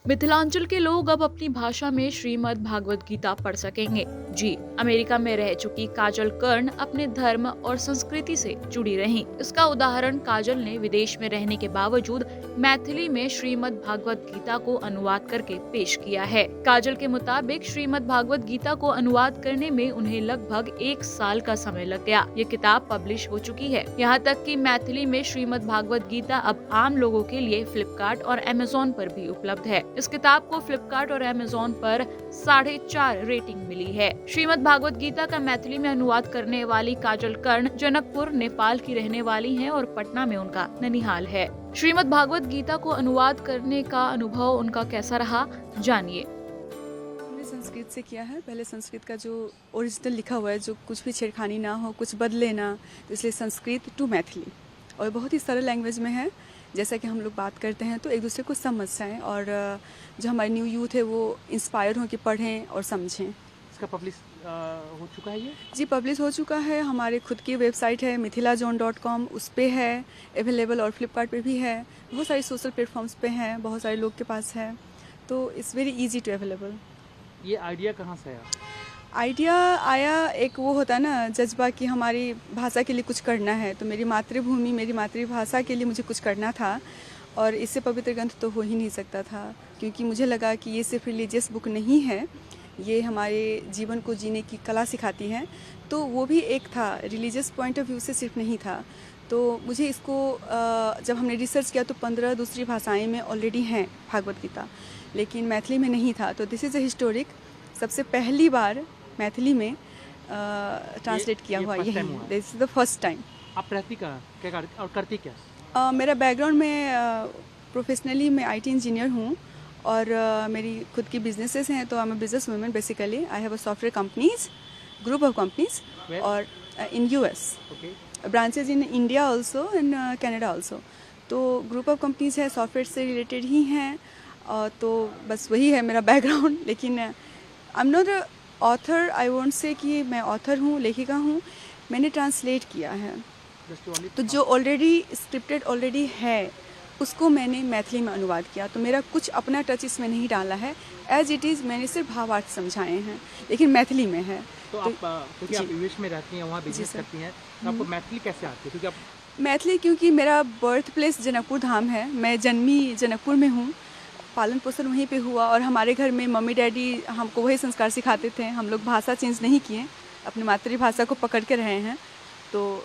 मिथिलांचल के लोग अब अपनी भाषा में श्रीमद् भागवत गीता पढ़ सकेंगे। जी, अमेरिका में रह चुकी काजल कर्ण अपने धर्म और संस्कृति से जुड़ी रहीं। इसका उदाहरण काजल ने विदेश में रहने के बावजूद मैथिली में श्रीमद् भागवत गीता को अनुवाद करके पेश किया है। काजल के मुताबिक श्रीमद् भागवत गीता को अनुवाद करने में उन्हें लगभग 1 साल का समय लग गया। ये किताब पब्लिश हो चुकी है। यहाँ तक कि मैथिली में श्रीमद् भागवत गीता अब आम लोगों के लिए फ्लिपकार्ट और अमेज़न पर भी उपलब्ध है। इस किताब को फ्लिपकार्ट और अमेज़न पर 4.5 रेटिंग मिली है। श्रीमद् भागवत गीता का मैथिली में अनुवाद करने वाली काजल कर्ण जनकपुर, नेपाल की रहने वाली हैं और पटना में उनका ननिहाल है। श्रीमद् भागवत गीता को अनुवाद करने का अनुभव उनका कैसा रहा, जानिए। हमने संस्कृत से किया है। पहले संस्कृत का जो ओरिजिनल लिखा हुआ है, जो कुछ भी छेड़खानी ना हो, कुछ बदले ना, तो इसलिए संस्कृत टू मैथिली, और बहुत ही सरल लैंग्वेज में है। जैसा कि हम लोग बात करते हैं तो एक दूसरे को समझ जाएं, और जो हमारे न्यू यूथ है वो इंस्पायर हों कि पढ़ें और समझें। इसका पब्लिश हो चुका है ये? जी, पब्लिश हो चुका है। हमारे खुद की वेबसाइट है mithilazone.com, उस पे है अवेलेबल, और फ्लिपकार्ट पे भी है। बहुत सारी सोशल प्लेटफॉर्म्स पे हैं, बहुत सारे लोग के पास है, तो it's very easy to available. ये आइडिया कहाँ से आया? आइडिया आया, एक वो होता है ना जज्बा कि हमारी भाषा के लिए कुछ करना है, तो मेरी मातृभूमि, मेरी मातृभाषा के लिए मुझे कुछ करना था, और इससे पवित्र ग्रंथ तो हो ही नहीं सकता था, क्योंकि मुझे लगा कि ये सिर्फ रिलीजियस बुक नहीं है, ये हमारे जीवन को जीने की कला सिखाती है। तो वो भी एक था, रिलीजियस पॉइंट ऑफ व्यू से सिर्फ नहीं था। तो मुझे इसको जब हमने रिसर्च किया तो 15 दूसरी भाषाएं में ऑलरेडी हैं भागवत गीता, लेकिन मैथिली में नहीं था। तो दिस इज़ अ हिस्टोरिक, सबसे पहली बार मैथिली में ट्रांसलेट किया हुआ ये है। This is the first time. आप रहती कहाँ, क्या और करती क्या? मेरा बैकग्राउंड में प्रोफेशनली मैं IT इंजीनियर हूँ, और मेरी खुद की बिजनेसेस हैं। तो I am a business woman basically. I have a software companies, group of companies, और इन US, branches in India also, in Canada also. तो ग्रुप ऑफ कंपनीज है, सॉफ्टवेयर से रिलेटेड ही हैं, तो बस वही है मेरा बैकग्राउंड। लेकिन I am not a author, I won't say कि मैं ऑथर हूँ, लेखिका हूँ। मैंने ट्रांसलेट किया है, तो जो ऑलरेडी स्क्रिप्टेड ऑलरेडी है उसको मैंने मैथिली में अनुवाद किया। तो मेरा कुछ अपना टच इसमें नहीं डाला है, एज इट इज़ मैंने सिर्फ भावार्थ समझाए हैं, लेकिन मैथिली में है। तो आप, क्योंकि आप यूएस में रहती हैं, वहाँ बिजनेस करती हैं, तो आपको मैथिली कैसे आती है? क्योंकि आप मैथिली, क्योंकि मेरा बर्थ प्लेस जनकपुर धाम है, मैं जन्मी जनकपुर में हूँ, पालन पोषण वहीं पे हुआ, और हमारे घर में मम्मी डैडी हमको वही संस्कार सिखाते थे। हम लोग भाषा चेंज नहीं किए, अपनी मातृभाषा को पकड़ के रहे हैं। तो